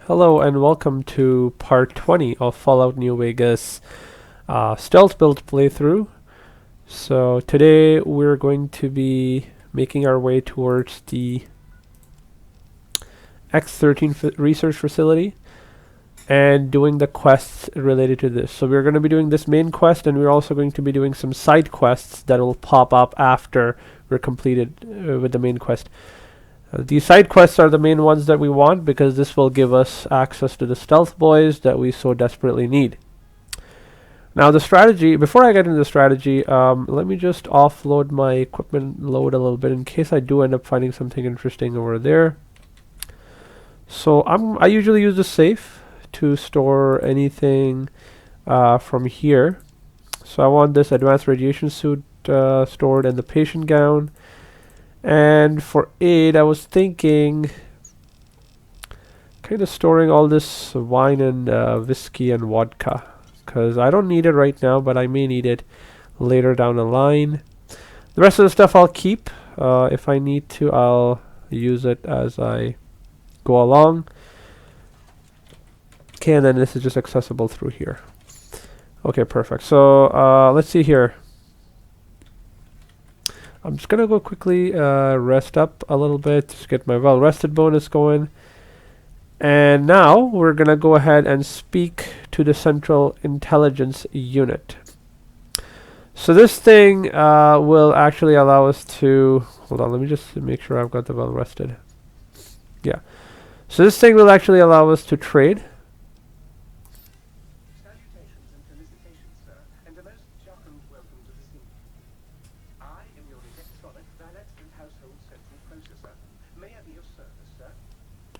Hello and welcome to part 20 of Fallout New Vegas stealth build playthrough. So today we're going to be making our way towards the X13 research facility and doing the quests related to this. So we're going to be doing this main quest, and we're also going to be doing some side quests that will pop up after we're completed with the main quest. These side quests are the main ones that we want because this will give us access to the stealth boys that we so desperately need. Now the strategy, before I get into the strategy, let me just offload my equipment load a little bit in case I do end up finding something interesting over there. So I usually use the safe to store anything from here. So I want this advanced radiation suit stored and the patient gown. And for aid, I was thinking kind of storing all this wine and whiskey and vodka, because I don't need it right now, but I may need it later down the line. The rest of the stuff I'll keep. If I need to, I'll use it as I go along. Okay, and then this is just accessible through here. Okay, perfect. So let's see here. I'm just gonna go quickly rest up a little bit, just get my well-rested bonus going. And now we're gonna go ahead and speak to the Central Intelligence Unit. So this thing will actually allow us to, hold on, let me just make sure I've got the well-rested. Yeah. So this thing will actually allow us to trade.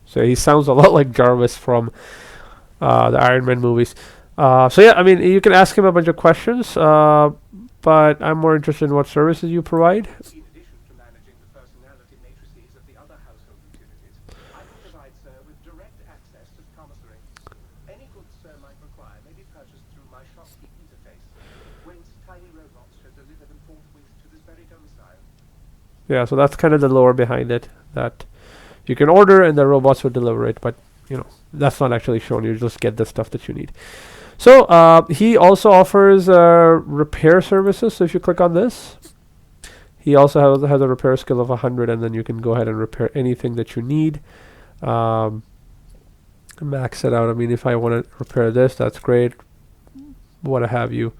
So he sounds a lot like Jarvis from the Iron Man movies. So yeah, I mean, you can ask him a bunch of questions, but I'm more interested in what services you provide. In addition to managing the personality matrices of the other household utilities, I can provide Sir with direct access to the commissary. Any goods Sir might require may be purchased through my shopkeep interface, whence tiny robots should deliver them forthwith to this very domicile. Yeah, so that's kind of the lore behind it, that you can order and the robots will deliver it, but you know, that's not actually shown. You just get the stuff that you need. So he also offers repair services. So if you click on this, he also has a repair skill of 100, and then you can go ahead and repair anything that you need. Max it out. I mean, if I want to repair this, that's great. What have you.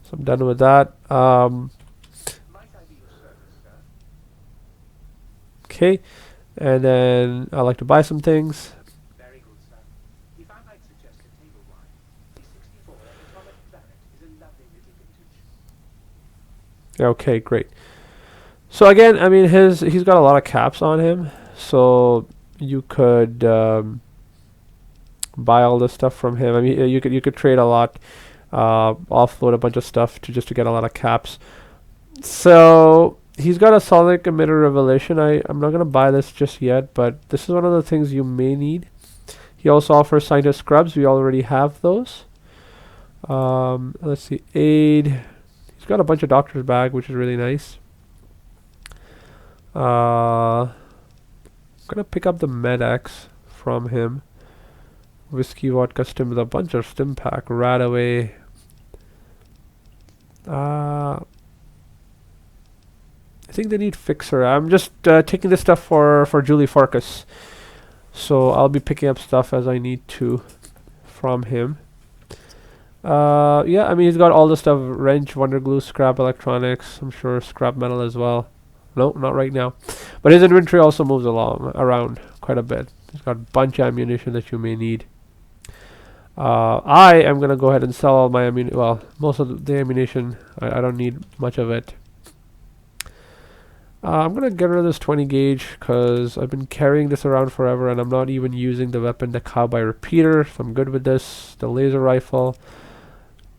So I'm done with that. Okay. And then I like to buy some things. Very good, sir. If I might suggest a table wine, the 64 Atomic Planet is a lovely little vintage. Okay, great. So again, I mean, he's got a lot of caps on him, so you could buy all this stuff from him. I mean, you could trade a lot, offload a bunch of stuff just to get a lot of caps. So he's got a sonic emitter revelation. I'm not going to buy this just yet, but this is one of the things you may need. He also offers scientist scrubs. We already have those. Let's see. Aid. He's got a bunch of doctor's bag, which is really nice. I'm going to pick up the Med-X from him. Whiskey, vodka, stim with a bunch of stim pack right away. I think they need fixer. I'm just taking this stuff for Julie Farkas. So I'll be picking up stuff as I need to from him. Yeah, I mean, he's got all the stuff. Wrench, wonder glue, scrap electronics. I'm sure scrap metal as well. No, not right now. But his inventory also moves around quite a bit. He's got a bunch of ammunition that you may need. I am going to go ahead and sell all my ammunition. Well, most of the ammunition. I don't need much of it. I'm going to get rid of this 20 gauge because I've been carrying this around forever and I'm not even using the weapon, the cowboy repeater. So I'm good with this. The laser rifle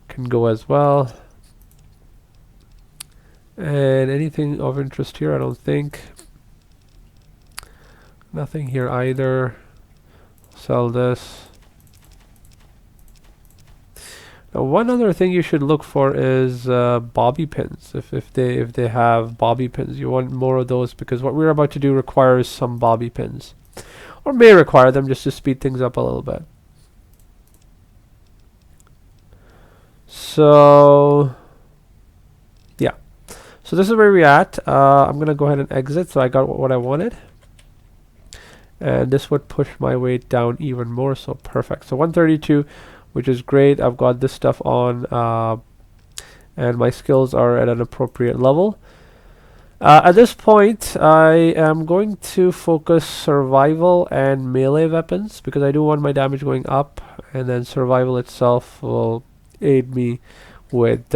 can go as well. And anything of interest here, I don't think. Nothing here either. Sell this. Now, one other thing you should look for is bobby pins. If they have bobby pins, you want more of those because what we're about to do requires some bobby pins. or may require them just to speed things up a little bit. So yeah, so this is where we're at. I'm gonna go ahead and exit, so I got what I wanted, and this would push my weight down even more. So perfect. So 132, which is great. I've got this stuff on, and my skills are at an appropriate level. At this point, I am going to focus survival and melee weapons, because I do want my damage going up, and then survival itself will aid me with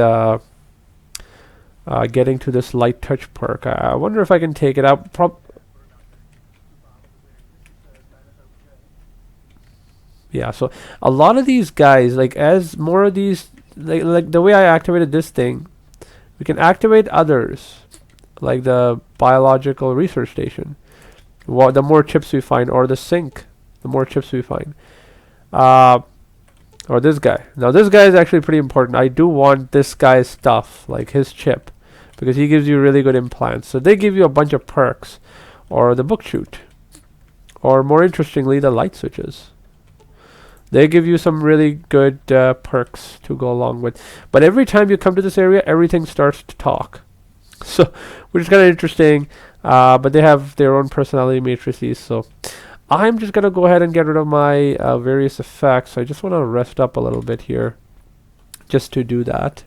getting to this light touch perk. I wonder if I can take it out. Yeah, so a lot of these guys, like, as more of these, like the way I activated this thing, we can activate others, like the biological research station. The more chips we find, or the sink, the more chips we find. Or this guy. Now this guy is actually pretty important. I do want this guy's stuff, like his chip, because he gives you really good implants. So they give you a bunch of perks, or the book chute, or more interestingly, the light switches. They give you some really good perks to go along with. But every time you come to this area, everything starts to talk. So, which is kind of interesting. But they have their own personality matrices. So, I'm just going to go ahead and get rid of my various effects. I just want to rest up a little bit here, just to do that.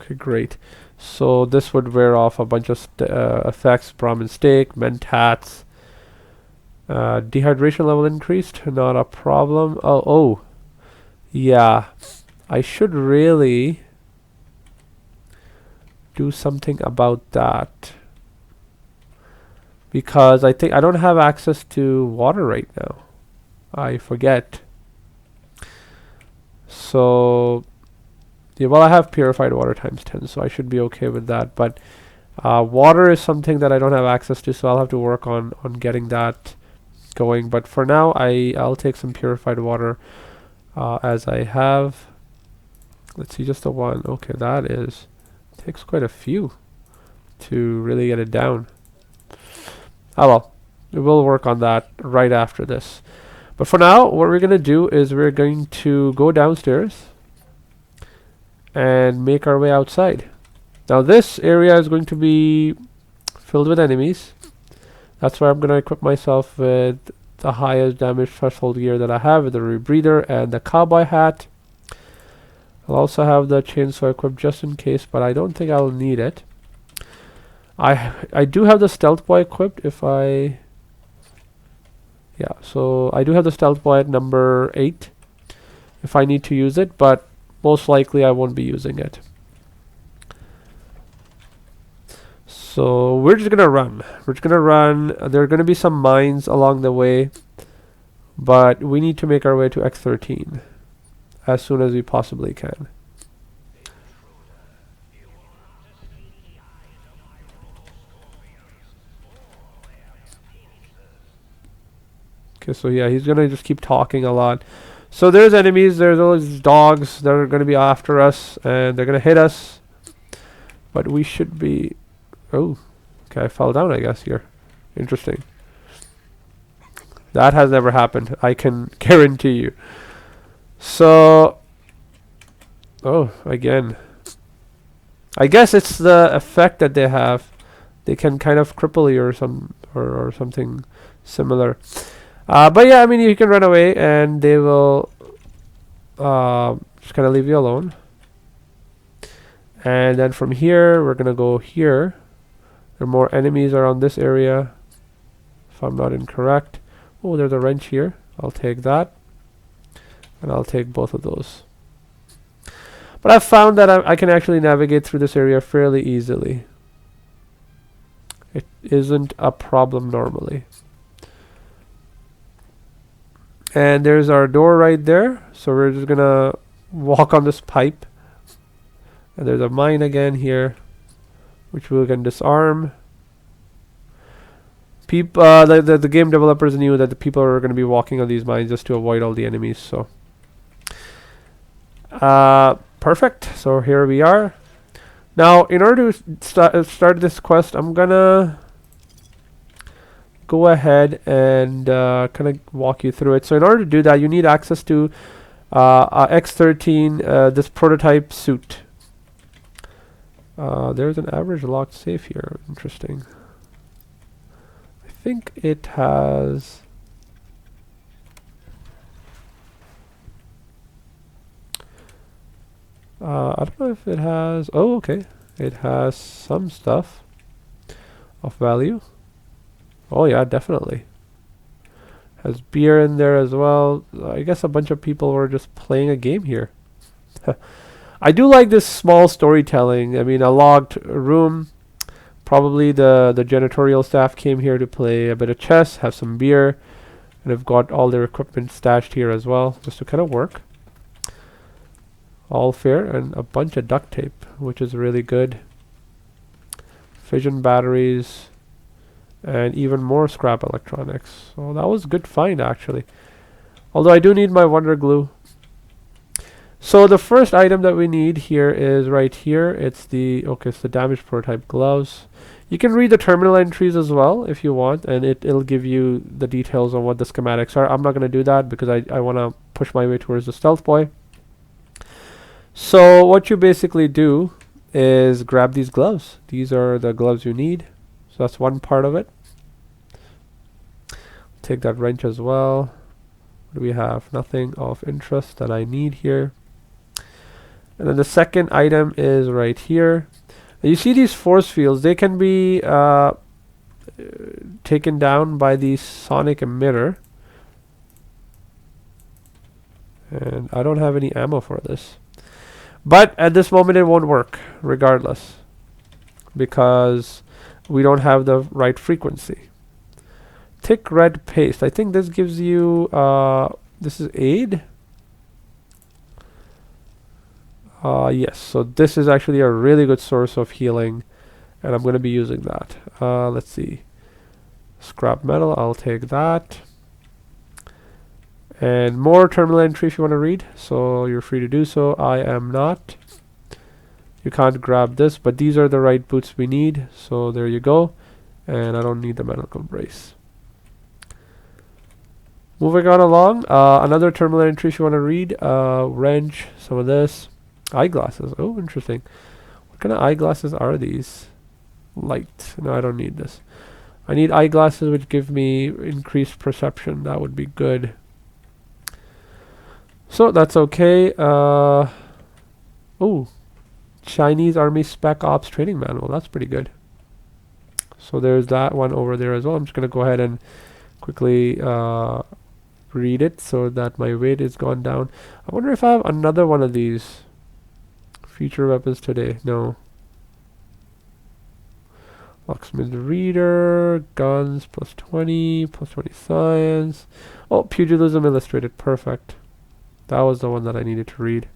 Okay, great. So this would wear off a bunch of effects. Brahmin steak, mentats. Dehydration level increased, not a problem. Oh, yeah. I should really do something about that, because I think I don't have access to water right now. I forget. So yeah, well, I have purified water times 10, so I should be okay with that. But water is something that I don't have access to, so I'll have to work on getting that going. But for now, I'll take some purified water as I have. Let's see, just the one. Okay, that takes quite a few to really get it down. Oh well, we'll work on that right after this. But for now, what we're going to do is we're going to go downstairs and make our way outside. Now this area is going to be filled with enemies. That's why I'm going to equip myself with the highest damage threshold gear that I have, with the rebreather and the cowboy hat. I'll also have the chainsaw equipped just in case, but I don't think I'll need it. I do have the stealth boy equipped so I do have the stealth boy at number 8 if I need to use it, but most likely I won't be using it. So we're just gonna run. There are gonna be some mines along the way, but we need to make our way to X13 as soon as we possibly can. Okay, so yeah, he's gonna just keep talking a lot. So there's enemies, there's those dogs that are gonna be after us, and they're gonna hit us. But we should be... Oh, okay, I fell down, I guess, here. Interesting. That has never happened, I can guarantee you. So... Oh, again. I guess it's the effect that they have. They can kind of cripple you or something similar. But yeah, I mean, you can run away and they will just kind of leave you alone. And then from here, we're going to go here. There are more enemies around this area, if I'm not incorrect. Oh, there's a wrench here. I'll take that. And I'll take both of those. But I've found that I can actually navigate through this area fairly easily. It isn't a problem normally. And there's our door right there. So we're just gonna walk on this pipe. And there's a mine again here, which we can disarm. The game developers knew that the people are going to be walking on these mines just to avoid all the enemies. So Perfect. So here we are. Now, in order to start this quest, I'm gonna go ahead and kind of walk you through it. So in order to do that, you need access to X13, this prototype suit. There's an average locked safe here. Interesting. I think it has... I don't know if it has... Oh, okay. It has some stuff of value. Oh yeah, definitely. Has beer in there as well. I guess a bunch of people were just playing a game here. I do like this small storytelling. I mean, a locked room. Probably the janitorial staff came here to play a bit of chess, have some beer, and have got all their equipment stashed here as well, just to kind of work. All fair, and a bunch of duct tape, which is really good. Fission batteries, and even more scrap electronics. So that was a good find, actually. Although I do need my wonder glue. So the first item that we need here is right here. It's the damaged prototype gloves. You can read the terminal entries as well if you want, and it'll give you the details on what the schematics are. I'm not going to do that because I want to push my way towards the stealth boy. So what you basically do is grab these gloves. These are the gloves you need. So that's one part of it. Take that wrench as well. What do we have? Nothing of interest that I need here. And then the second item is right here. You see these force fields. They can be taken down by the sonic emitter. And I don't have any ammo for this. But at this moment it won't work regardless, because we don't have the right frequency. Thick red paste. I think this gives you this is aid. Yes, so this is actually a really good source of healing, and I'm going to be using that. Let's see. Scrap metal, I'll take that. And more terminal entry if you want to read, so you're free to do so. I am not. You can't grab this, but these are the right boots we need, so there you go. And I don't need the medical brace. Moving on along, another terminal entry if you want to read. Wrench, some of this. Eyeglasses, oh interesting. What kind of eyeglasses are these? Light, no I don't need this. I need eyeglasses which give me increased perception, that would be good. So that's okay. Oh, Chinese Army Spec Ops Training Manual. That's pretty good. So there's that one over there as well. I'm just going to go ahead and quickly read it so that my weight is gone down. I wonder if I have another one of these. Feature weapons today. No. Locksmith Reader. Guns plus 20. Plus 20 science. Oh, Pugilism Illustrated. Perfect. That was the one that I needed to read.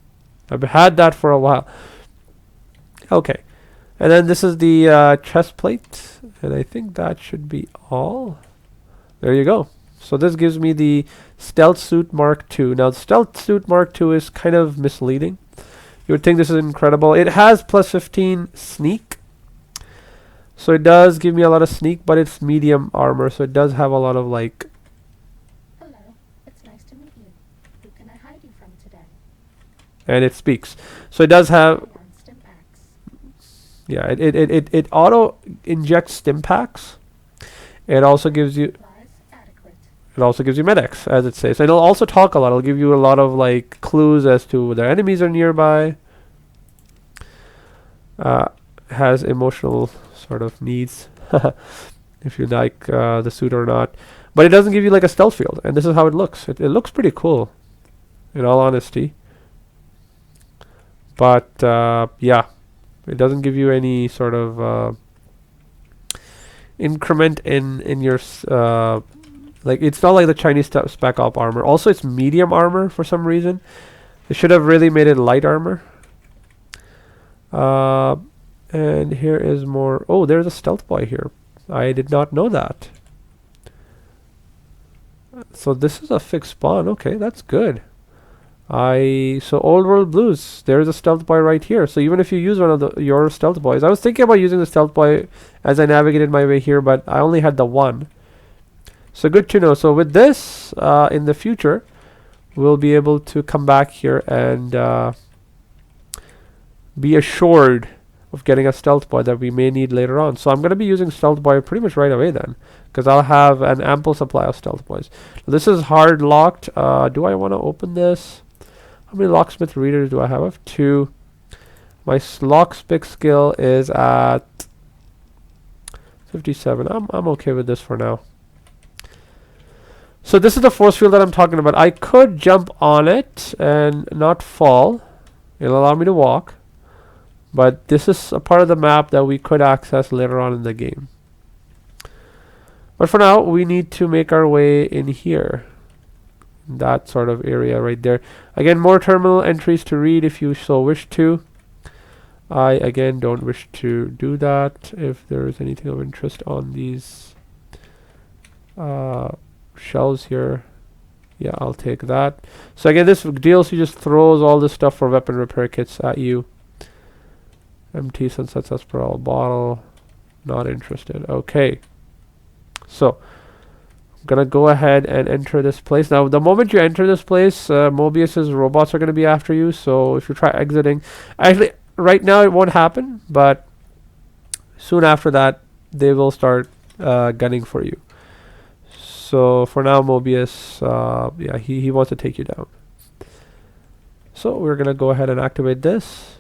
I've had that for a while. Okay. And then this is the chest plate. And I think that should be all. There you go. So this gives me the Stealth Suit Mark II. Now, the Stealth Suit Mark II is kind of misleading. You would think this is incredible. It has plus 15 sneak. So it does give me a lot of sneak, but it's medium armor. So it does have a lot of like... Hello, it's nice to meet you. Who can I hide you from today? And it speaks. So it does have... Yeah, it auto injects stim packs. It also gives you... It also gives you med-X, as it says. And it'll also talk a lot. It'll give you a lot of like clues as to whether enemies are nearby. Has emotional sort of needs, if you like the suit or not. But it doesn't give you like a stealth field. And this is how it looks. It looks pretty cool, in all honesty. But yeah, it doesn't give you any sort of increment in your... like, it's not like the Chinese Spec Op armor. Also, it's medium armor for some reason. They should have really made it light armor. And here is more... Oh, there's a stealth boy here. I did not know that. So this is a fixed spawn. Okay, that's good. So Old World Blues, there's a stealth boy right here. So even if you use one of your stealth boys, I was thinking about using the stealth boy as I navigated my way here, but I only had the one. So good to know. So with this, in the future, we'll be able to come back here and be assured of getting a stealth boy that we may need later on. So I'm going to be using stealth boy pretty much right away then, because I'll have an ample supply of stealth boys. This is hard locked. Do I want to open this? How many locksmith readers do I have? I have 2. My locksmith skill is at 57. I'm okay with this for now. So this is the force field that I'm talking about. I could jump on it and not fall. It'll allow me to walk. But this is a part of the map that we could access later on in the game. But for now, we need to make our way in here. That sort of area right there. Again, more terminal entries to read if you so wish to. I, again, don't wish to do that. If there is anything of interest on these shelves here, yeah, I'll take that. So again, this DLC just throws all this stuff for weapon repair kits at you. Empty Sunset Sarsaparilla bottle. Not interested. Okay. So I'm gonna go ahead and enter this place. Now the moment you enter this place, Mobius's robots are gonna be after you. So if you try exiting, actually right now it won't happen, but soon after that they will start gunning for you. So for now, Mobius, yeah, he wants to take you down. So we're gonna go ahead and activate this.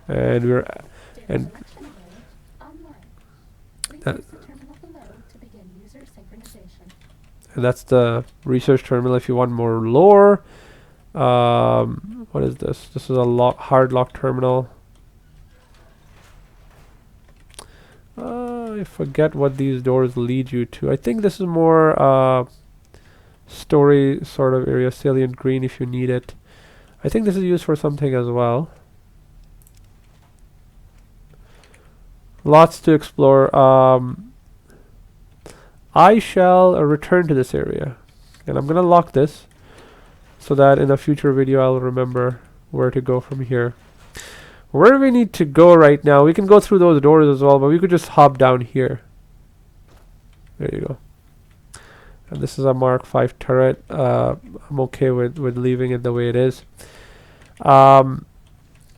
And we're and that, and that's the research terminal if you want more lore. What is this? This is a hard lock terminal. I forget what these doors lead you to. I think this is more story sort of area. Salient green if you need it. I think this is used for something as well. Lots to explore. I shall return to this area, and I'm gonna lock this so that in a future video I'll remember where to go from here. Where do we need to go right now? We can go through those doors as well, but we could just hop down here. There you go. And this is a Mark 5 turret. I'm okay with leaving it the way it is.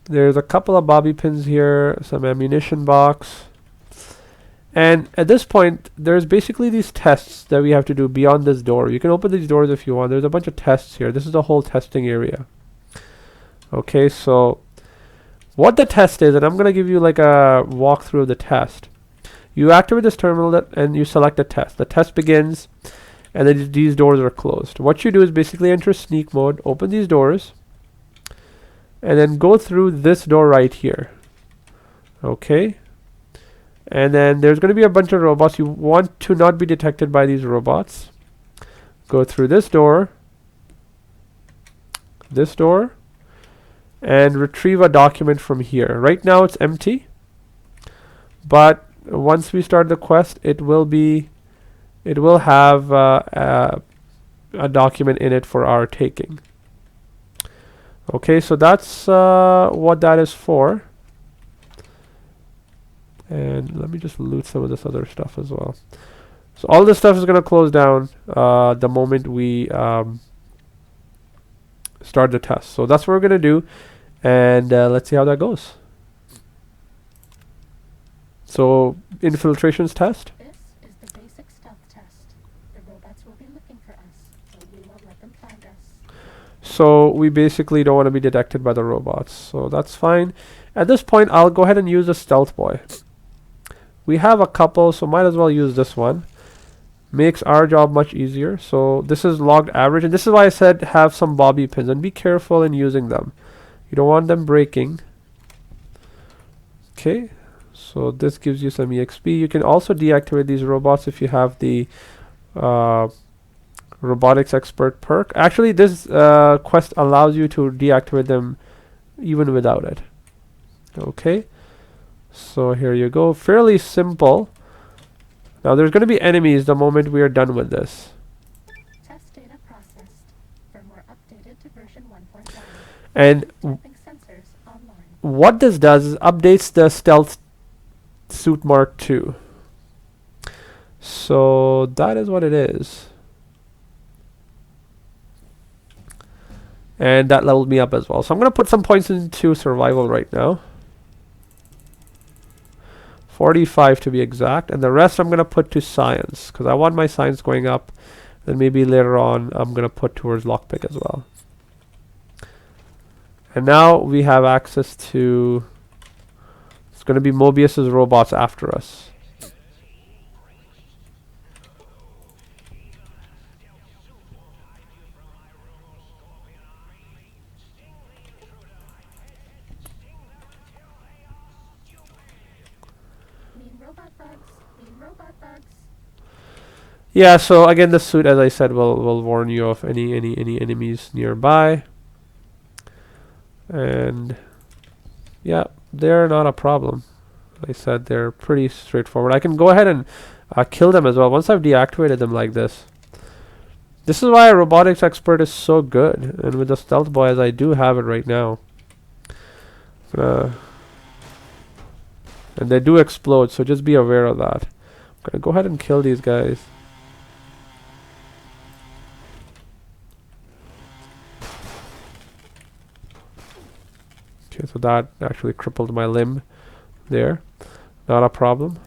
There's a couple of bobby pins here, some ammunition box. And at this point, there's basically these tests that we have to do beyond this door. You can open these doors if you want. There's a bunch of tests here. This is the whole testing area. Okay, so what the test is, and I'm going to give you like a walkthrough of the test. You activate this terminal and you select the test. The test begins, and then these doors are closed. What you do is basically enter sneak mode, open these doors, and then go through this door right here. Okay. And then there's going to be a bunch of robots. You want to not be detected by these robots. Go through this door, and retrieve a document from here. Right now it's empty, but once we start the quest, it will have a document in it for our taking. Okay, so that's what that is for. And let me just loot some of this other stuff as well. So all this stuff is going to close down the moment we start the test. So that's what we're going to do. And let's see how that goes. So infiltrations test. This is the basic stealth test. The robots will be looking for us, so we won't let them find us. So we basically don't want to be detected by the robots. So that's fine. At this point, I'll go ahead and use the stealth boy. We have a couple, so might as well use this one. Makes our job much easier. So this is logged average, and this is why I said have some bobby pins, and be careful in using them. You don't want them breaking. Okay, so this gives you some EXP. You can also deactivate these robots if you have the robotics expert perk. Actually, this quest allows you to deactivate them even without it. Okay. So here you go. Fairly simple. Now there's going to be enemies the moment we are done with this. Firmware updated to version 1.1. And Tapping sensors online. what this does is updates the stealth suit Mark II. So that is what it is. And that leveled me up as well. So I'm going to put some points into survival right now. 45 to be exact. And the rest I'm going to put to science, because I want my science going up. Then maybe later on I'm going to put towards lockpick as well. And now we have access to... It's going to be Mobius's robots after us. Mean robot bugs. Mean robot bugs. Yeah, so again, the suit, as I said, will warn you of any enemies nearby. And yeah, they're not a problem. Like I said, they're pretty straightforward. I can go ahead and kill them as well once I've deactivated them like this. This is why a robotics expert is so good. And with the stealth boy, as I do have it right now. And they do explode, so just be aware of that. I'm gonna go ahead and kill these guys. Okay, so that actually crippled my limb there. Not a problem.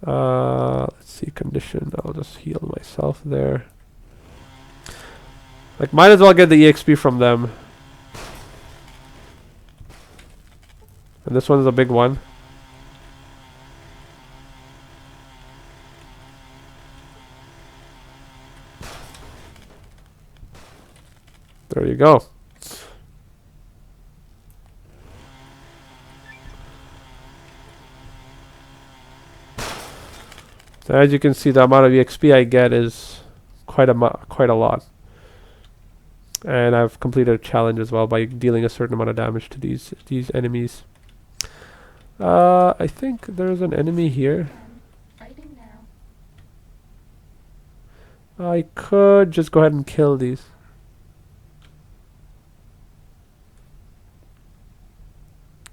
Let's see, condition. I'll just heal myself there. Like, might as well get the EXP from them. And this one's a big one. There you go. So as you can see, the amount of EXP I get is quite a lot. And I've completed a challenge as well by dealing a certain amount of damage to these enemies. I think there's an enemy here. Fighting now. I could just go ahead and kill these.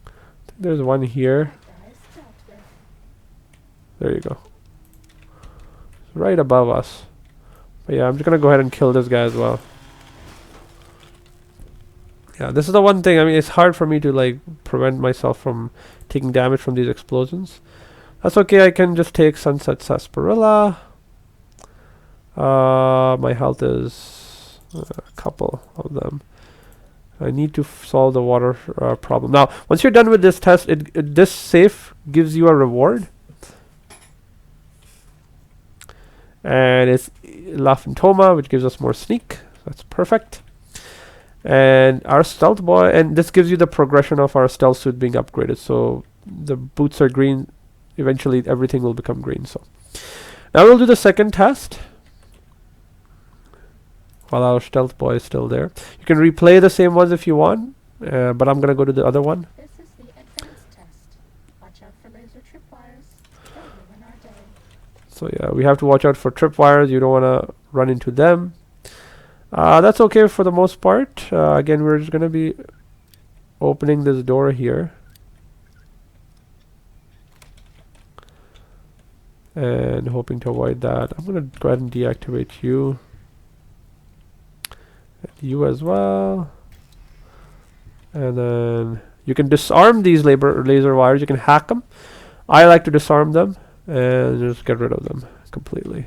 I think there's one here. Guys dealt with. There you go. It's right above us. But yeah, I'm just gonna go ahead and kill this guy as well. Yeah, this is the one thing. I mean, it's hard for me to like prevent myself from taking damage from these explosions. That's okay. I can just take Sunset Sarsaparilla. My health is a couple of them. I need to solve the water problem. Now, once you're done with this test, this safe gives you a reward. And it's La Phantoma, which gives us more sneak. That's perfect. And our stealth boy, and this gives you the progression of our stealth suit being upgraded. So the boots are green. Eventually, everything will become green. So now we'll do the second test. While our stealth boy is still there, you can replay the same ones if you want. But I'm gonna go to the other one. This is the advanced test. Watch out for laser tripwires. They'll ruin our day. So yeah, we have to watch out for tripwires. You don't want to run into them. That's okay for the most part. Again, we're just going to be opening this door here. And hoping to avoid that. I'm going to go ahead and deactivate you. And you as well. And then you can disarm these laser wires. You can hack them. I like to disarm them and just get rid of them completely.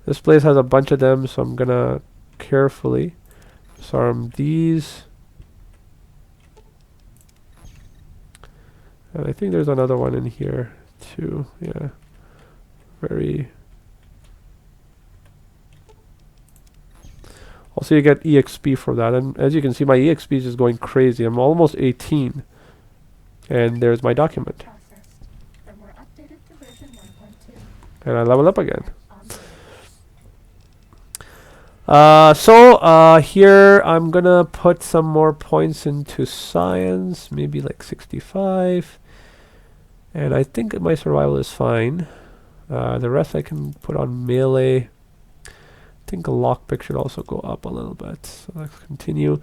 This place has a bunch of them, so I'm going to carefully disarm these. And I think there's another one in here too. Yeah. Very. Also, you get EXP for that. And as you can see, my EXP is just going crazy. I'm almost 18. And there's my document. Processed. Firmware updated to version 1.2. And I level up again. Online. Here I'm gonna put some more points into science, maybe like 65. And I think my survival is fine. The rest I can put on melee. I think a lockpick should also go up a little bit. So let's continue.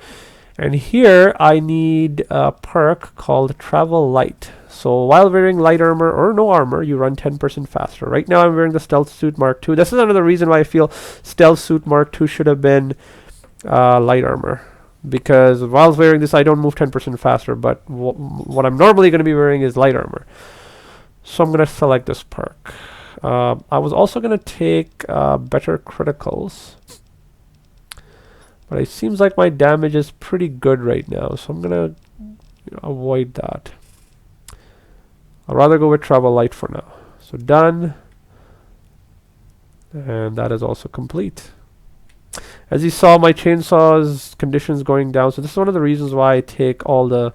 And here I need a perk called Travel Light. So while wearing light armor or no armor, you run 10% faster. Right now I'm wearing the Stealth Suit Mark II. This is another reason why I feel Stealth Suit Mark II should have been light armor. Because while wearing this, I don't move 10% faster, but what I'm normally going to be wearing is light armor. So I'm going to select this perk. I was also going to take better criticals. But it seems like my damage is pretty good right now, so I'm going to avoid that. I'd rather go with Travel Light for now. So done. And that is also complete. As you saw, my chainsaw's conditions going down. So this is one of the reasons why I take all the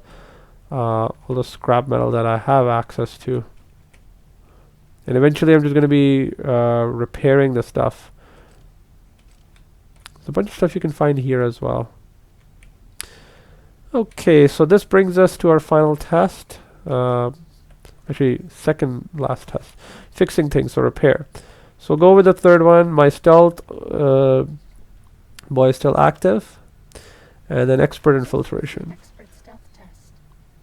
scrap metal that I have access to. And eventually I'm just going to be repairing the stuff. There's a bunch of stuff you can find here as well. Okay, so this brings us to our final test. Actually, second last test. Fixing things, so repair. So we'll go with the third one. My stealth boy is still active. And then expert infiltration. Expert stealth test.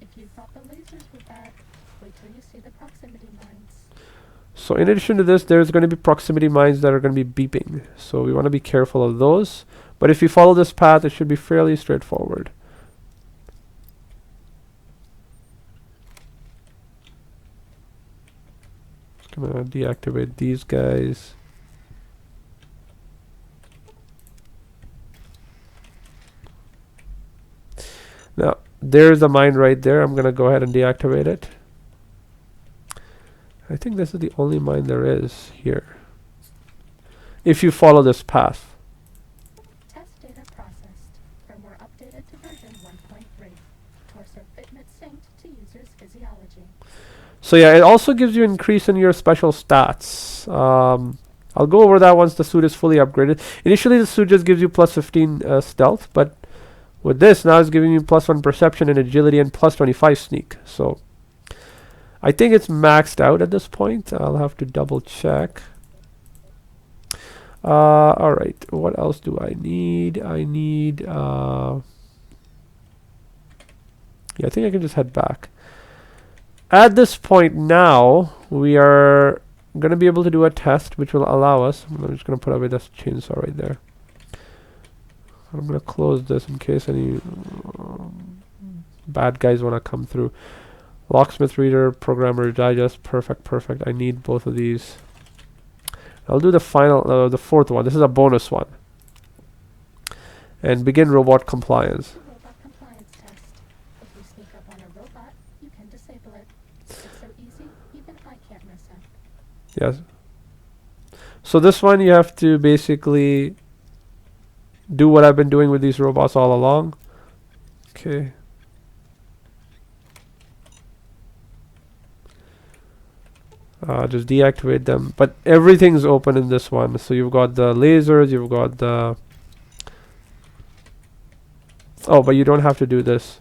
If you thought the lasers were bad, wait till you see the proximity mines. So in addition to this, there's going to be proximity mines that are going to be beeping. So we want to be careful of those. But if you follow this path, it should be fairly straightforward. I'm going to deactivate these guys. Now, there's a mine right there. I'm going to go ahead and deactivate it. I think this is the only mine there is here. If you follow this path. Test data processed. Firmware updated to version 1.3. Torso fitment synced to user's physiology. So yeah, it also gives you increase in your special stats. I'll go over that once the suit is fully upgraded. Initially, the suit just gives you plus 15 stealth, but with this, now it's giving you plus 1 perception and agility and plus 25 sneak. So I think it's maxed out at this point. I'll have to double check. Alright, what else do I need? I need... yeah, I think I can just head back. At this point now, we are going to be able to do a test which will allow us... I'm just going to put away this chainsaw right there. I'm going to close this in case any bad guys want to come through. Locksmith Reader, Programmer Digest, perfect. I need both of these. I'll do the final, the fourth one. This is a bonus one. And begin robot compliance. Robot compliance test. If you sneak up on a robot, you can disable it. It's so easy, even I can't mess up. Yes. So this one you have to basically do what I've been doing with these robots all along. Okay. Just deactivate them. But everything's open in this one. So you've got the lasers, you've got the... Oh, but you don't have to do this.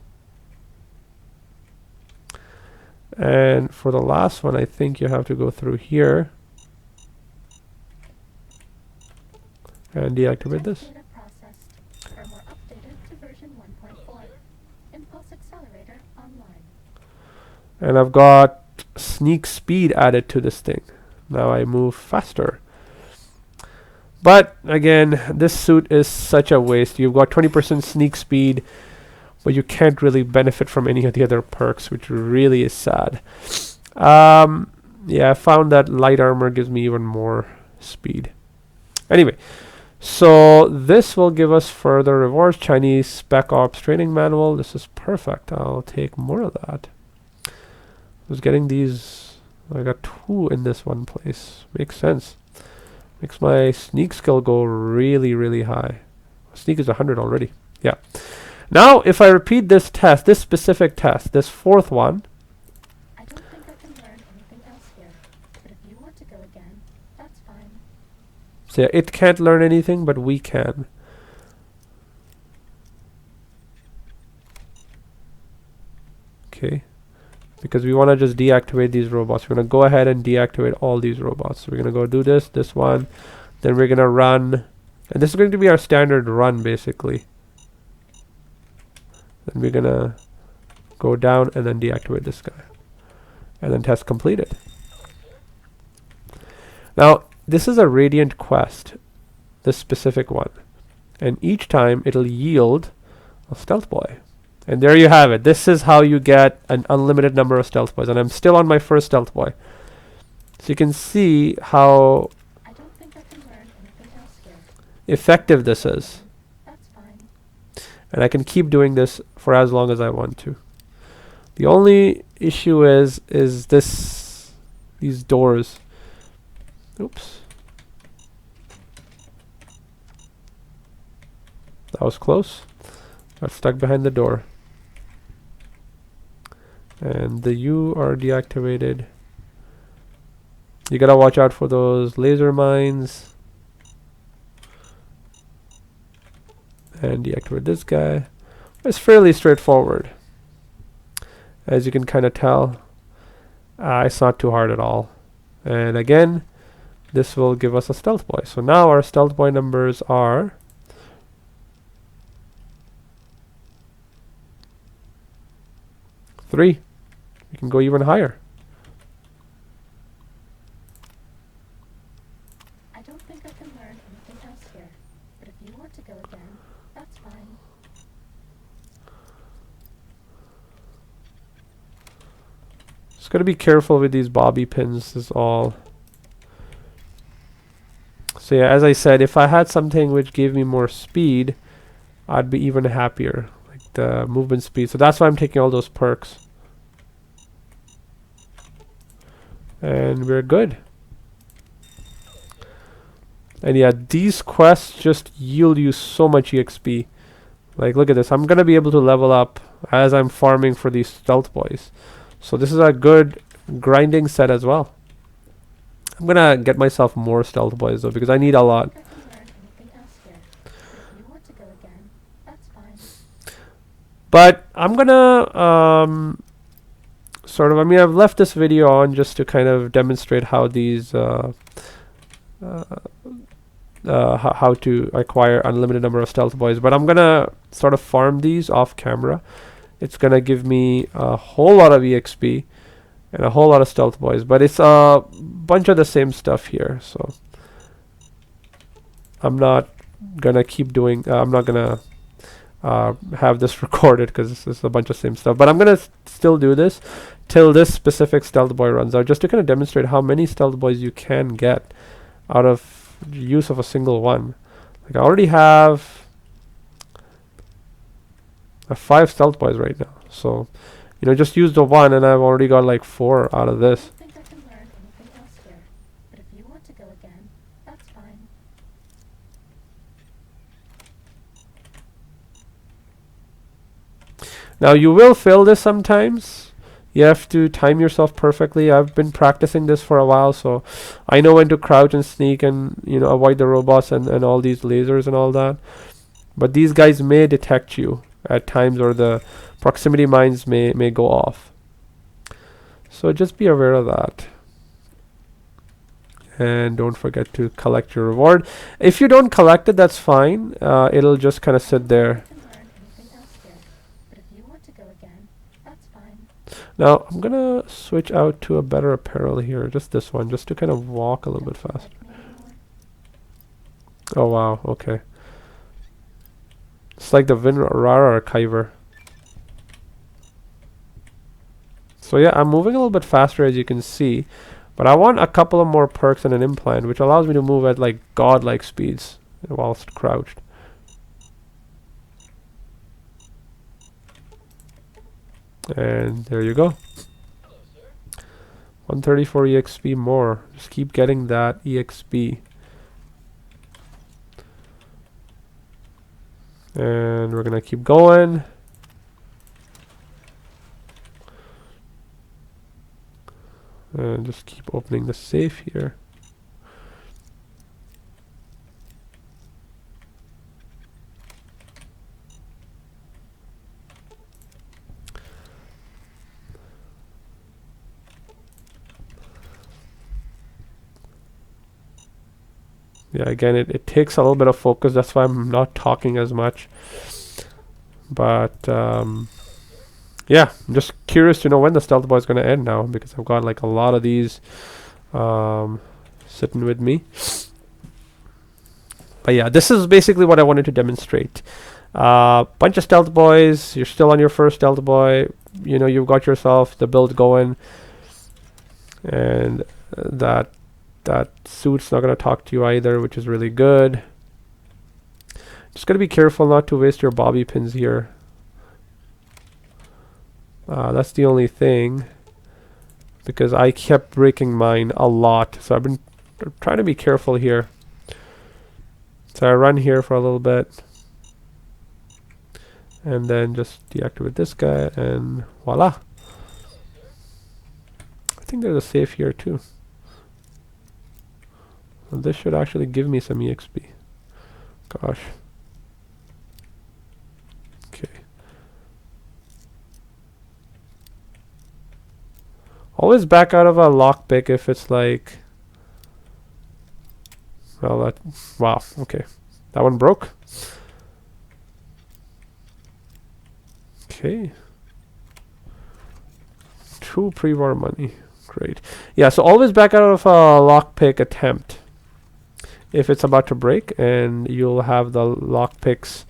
And for the last one, I think you have to go through here and deactivate this. Data processed. Firmware updated to version 1.4. Impulse accelerator online. And I've got sneak speed added to this thing. Now I move faster. But again, this suit is such a waste. You've got 20% sneak speed, but you can't really benefit from any of the other perks, which really is sad. Yeah, I found that light armor gives me even more speed. Anyway, so this will give us further rewards. Chinese Spec Ops training manual. This is perfect. I'll take more of that. I was getting these. I got 2 in this one place. Makes sense. Makes my sneak skill go really, really high. Sneak is 100 already. Yeah. Now, if I repeat this test, this specific test, this fourth one. I don't think I can learn anything else here. But if you want to go again, that's fine. So yeah, it can't learn anything, but we can. Okay. Because we want to just deactivate these robots. We're going to go ahead and deactivate all these robots. So we're going to go do this one. Then we're going to run And this is going to be our standard run, basically. Then we're gonna go down and then deactivate this guy. And then test completed. Now, this is a Radiant quest, this specific one. And each time it'll yield a Stealth Boy. And there you have it. This is how you get an unlimited number of Stealth Boys. And I'm still on my first Stealth Boy. So you can see how I don't think I can learn anything else here. effective this is. That's fine. And I can keep doing this for as long as I want to. The only issue is these doors. Oops. That was close. Got stuck behind the door. And the U are deactivated. You gotta watch out for those laser mines. And deactivate this guy. It's fairly straightforward. As you can kind of tell, it's not too hard at all. And again, this will give us a Stealth Boy. So now our Stealth Boy numbers are 3. We can go even higher. I don't think I can learn anything else here. But if you want to go again, that's fine. Just gotta be careful with these bobby pins is all. So yeah, as I said, if I had something which gave me more speed, I'd be even happier. Like the movement speed. So that's why I'm taking all those perks. And we're good. And yeah, these quests just yield you so much EXP. Like, look at this. I'm gonna be able to level up as I'm farming for these Stealth Boys. So this is a good grinding set as well. I'm gonna get myself more Stealth Boys though, because I need a lot. I can learn anything else here. But if you want to go again, that's fine. But I'm gonna sort of, I mean, I've left this video on just to kind of demonstrate how these how to acquire unlimited number of Stealth Boys, but I'm gonna sort of farm these off camera. It's gonna give me a whole lot of EXP and a whole lot of Stealth Boys, but it's a bunch of the same stuff here, so I'm not gonna keep doing I'm not gonna have this recorded because this is a bunch of same stuff, but I'm gonna still do this till this specific Stealth Boy runs out, just to kind of demonstrate how many Stealth Boys you can get out of use of a single one. Like, I already have 5 Stealth Boys right now, so you know, just use the one and I've already got like 4 out of I this. don't think I can learn anything else here. But if you want to go again, that's fine. Now you will fail this sometimes. You have to time yourself perfectly. I've been practicing this for a while, so I know when to crouch and sneak and, you know, avoid the robots and all these lasers and all that. But these guys may detect you at times, or the proximity mines may go off. So just be aware of that. And don't forget to collect your reward. If you don't collect it, that's fine. It'll just kind of sit there. I can learn anything else here. But if you want to go again, that's fine. Now I'm gonna switch out to a better apparel here, just this one, just to kind of walk a little bit Don't you faster. like me anymore? Oh wow, okay. It's like the WinRAR archiver. So yeah, I'm moving a little bit faster, as you can see, but I want a couple of more perks and an implant, which allows me to move at like godlike speeds whilst crouched. And there you go. 134 EXP more. Just keep getting that EXP. And we're gonna keep going. And just keep opening the safe here. Yeah, again, it takes a little bit of focus. That's why I'm not talking as much. But yeah, I'm just curious to know when the Stealth Boy is going to end now, because I've got like a lot of these sitting with me. But yeah, this is basically what I wanted to demonstrate. Bunch of Stealth Boys. You're still on your first Stealth Boy. You know, you've got yourself the build going, and that suit's not going to talk to you either, which is really good. Just got to be careful not to waste your bobby pins here. That's the only thing, because I kept breaking mine a lot, so I've been trying to be careful here. So I run here for a little bit, and then just deactivate this guy, and voila. I think there's a safe here too. Well, this should actually give me some EXP. Gosh. Okay. Always back out of a lockpick if it's like... Well, that... Wow, okay. That one broke. Okay. 2 pre-war money. Great. Yeah, so always back out of a lockpick attempt if it's about to break, and you'll have the lockpick's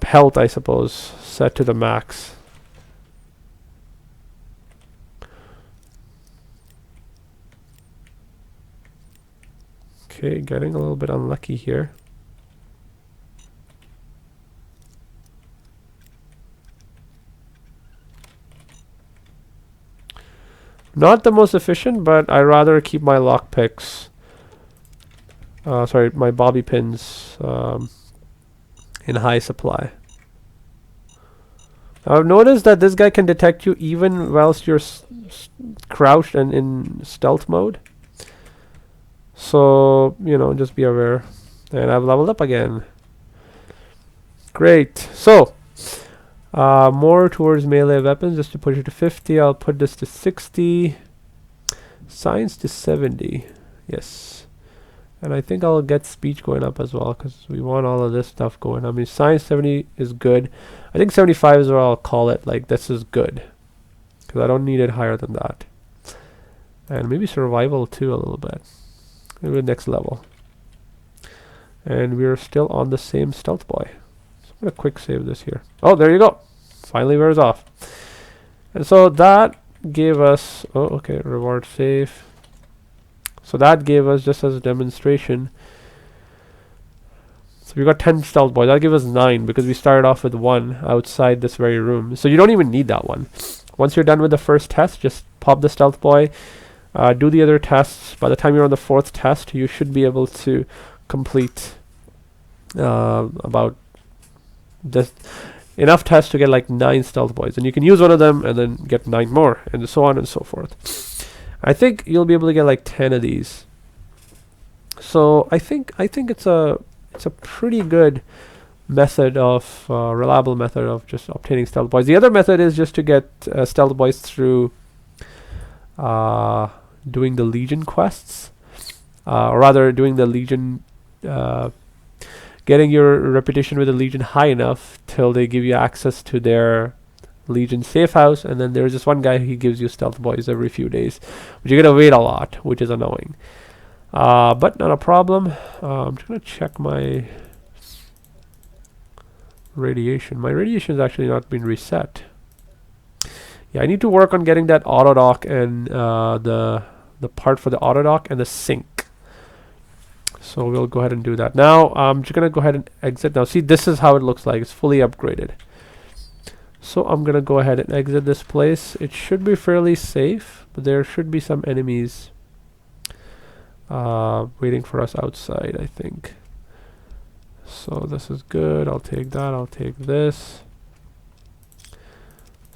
health, I suppose, set to the max. Okay, getting a little bit unlucky here. Not the most efficient, but I rather keep my lockpicks. Sorry, my bobby pins in high supply. I've noticed that this guy can detect you even whilst you're crouched and in stealth mode. So, you know, just be aware. And I've leveled up again. Great. So, more towards melee weapons, just to push it to 50. I'll put this to 60. Science to 70. Yes. And I think I'll get speech going up as well, because we want all of this stuff going. I mean, science 70 is good. I think 75 is where I'll call it. Like, this is good, because I don't need it higher than that. And maybe survival too a little bit. Maybe the next level. And we're still on the same stealth boy. So I'm going to quick save this here. Oh, there you go. Finally wears off. And so that gave us... Oh, okay. Reward safe. So that gave us, just as a demonstration... So we got 10 stealth boys. That gave us 9, because we started off with 1 outside this very room. So you don't even need that one. Once you're done with the first test, just pop the stealth boy. Do the other tests. By the time you're on the 4th test, you should be able to complete about just enough tests to get like 9 stealth boys, and you can use one of them and then get 9 more, and so on and so forth. I think you'll be able to get like 10 of these. So I think it's a pretty good method of reliable method of just obtaining stealth boys. The other method is just to get stealth boys through doing the Legion quests, or rather doing the Legion, getting your reputation with the Legion high enough till they give you access to their Legion safe house, and then there's this one guy who gives you stealth boys every few days, but you're gonna wait a lot, which is annoying, but not a problem. I'm just gonna check my radiation. My radiation has actually not been reset. Yeah, I need to work on getting that auto dock and the part for the auto dock and the sink. So we'll go ahead and do that. Now I'm just gonna go ahead and exit. Now see, this is how it looks like. It's fully upgraded. So I'm gonna go ahead and exit this place. It should be fairly safe, but there should be some enemies waiting for us outside, I think. So this is good. I'll take that. I'll take this.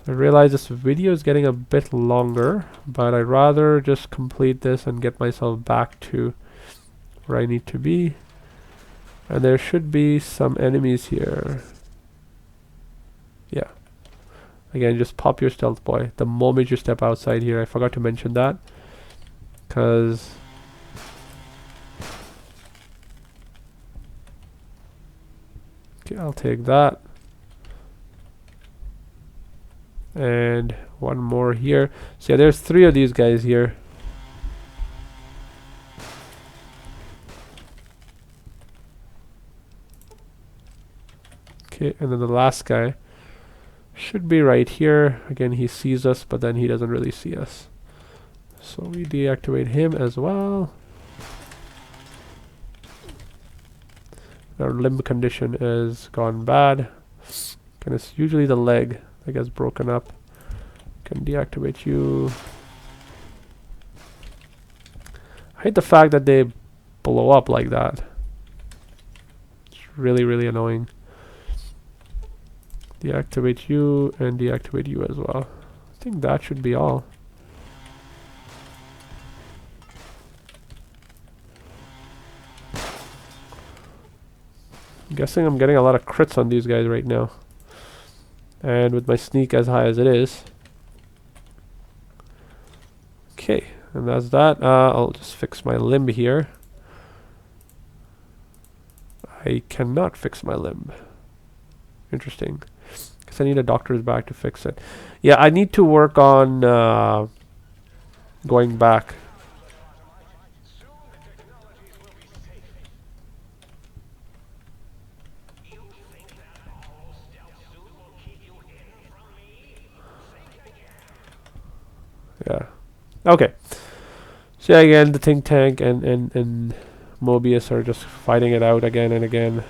I realize this video is getting a bit longer, but I'd rather just complete this and get myself back to where I need to be. And there should be some enemies here. Yeah. Again, just pop your stealth boy the moment you step outside here. I forgot to mention that, because Okay, I'll take that. And one more here. So yeah, there's 3 of these guys here. Okay, and then the last guy should be right here. Again, he sees us, but then he doesn't really see us. So we deactivate him as well. Our limb condition is gone bad. And it's usually the leg that gets broken up. Can deactivate you. I hate the fact that they blow up like that. It's really, really annoying. Deactivate you and deactivate you as well. I think that should be all. I'm guessing I'm getting a lot of crits on these guys right now. And with my sneak as high as it is. Okay, and that's that. I'll just fix my limb here. I cannot fix my limb. Interesting. Because I need a doctor's bag to fix it. Yeah, I need to work on going back. Yeah. Okay. So yeah, again, the think tank and Mobius are just fighting it out again and again.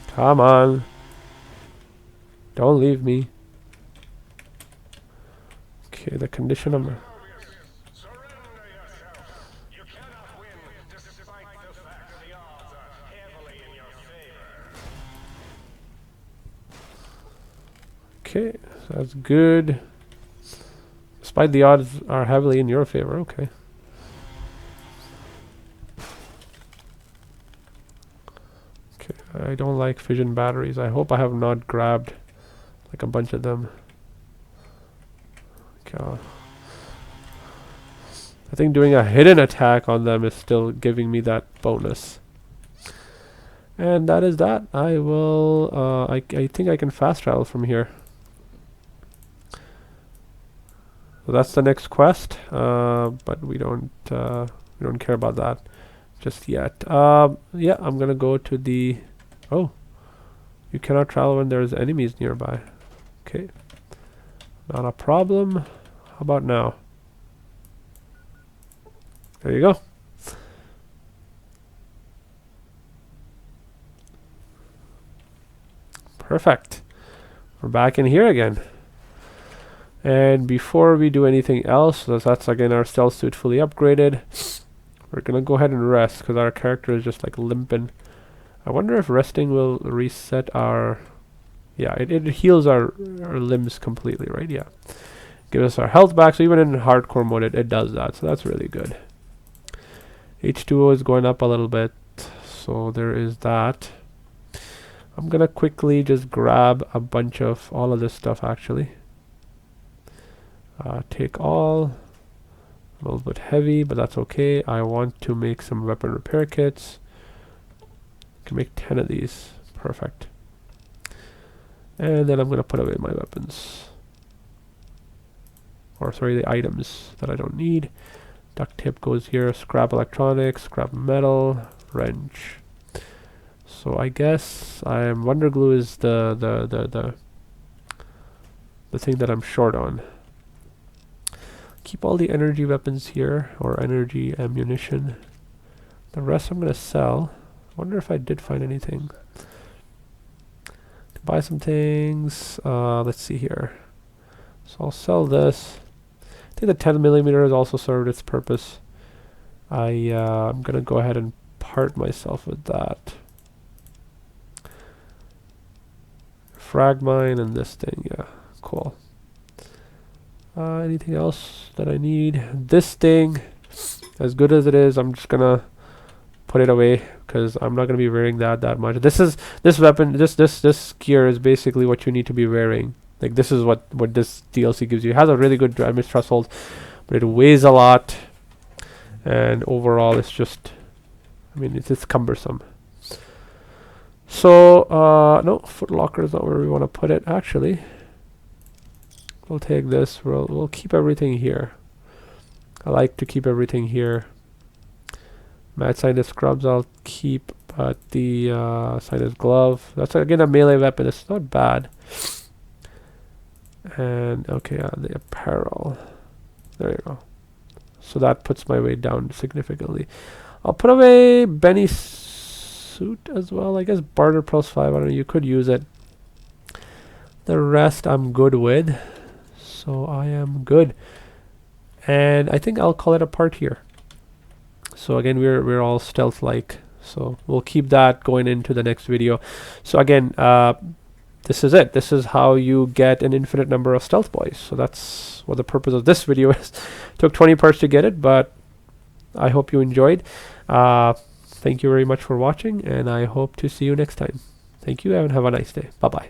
Come on. Don't leave me. Okay, the condition of... Okay, so that's good. Despite the odds are heavily in your favor, okay. Okay, I don't like fission batteries. I hope I have not grabbed like a bunch of them. Okay. I think doing a hidden attack on them is still giving me that bonus. And that is that. I will, I think I can fast travel from here. So that's the next quest, but we don't care about that just yet. Yeah, I'm gonna go to the... Oh, you cannot travel when there's enemies nearby. Okay, not a problem. How about now? There you go. Perfect. We're back in here again. And before we do anything else, that's again our stealth suit fully upgraded. We're gonna go ahead and rest because our character is just like limping. I wonder if resting will reset our... Yeah, it heals our limbs completely, right? Yeah. Give us our health back, so even in hardcore mode it does that, so that's really good. H2O is going up a little bit, so there is that. I'm gonna quickly just grab a bunch of all of this stuff actually. Take all. A little bit heavy, but that's okay. I want to make some weapon repair kits. Can make 10 of these. Perfect. And then I'm gonna put away my weapons. Or sorry, the items that I don't need. Duct tape goes here. Scrap electronics, scrap metal, wrench. So I guess Wonder Glue is the thing that I'm short on. Keep all the energy weapons here, or energy ammunition. The rest I'm gonna sell. Wonder if I did find anything. To buy some things. Let's see here. So I'll sell this. I think the 10mm has also served its purpose. I'm gonna go ahead and part myself with that. Frag mine and this thing, yeah, cool. Anything else that I need? This thing, as good as it is, I'm just gonna put it away because I'm not gonna be wearing that much. This weapon, this gear is basically what you need to be wearing. Like this is what this DLC gives you. It has a really good damage threshold, but it weighs a lot, and overall it's just I mean, it's just cumbersome. So, no, footlocker is not where we want to put it. Actually, we'll take this. We'll keep everything here. I like to keep everything here. Mad Scientist scrubs I'll keep, but the Scientist glove, that's again a melee weapon. It's not bad. And okay, the apparel. There you go. So that puts my weight down significantly. I'll put away Benny's suit as well. I guess barter +5. I don't know. You could use it. The rest I'm good with. So I am good. And I think I'll call it a part here. So again, we're all stealth-like. So we'll keep that going into the next video. So again, this is it. This is how you get an infinite number of stealth boys. So that's what the purpose of this video is. Took 20 parts to get it, but I hope you enjoyed. Thank you very much for watching, and I hope to see you next time. Thank you, and have a nice day. Bye-bye.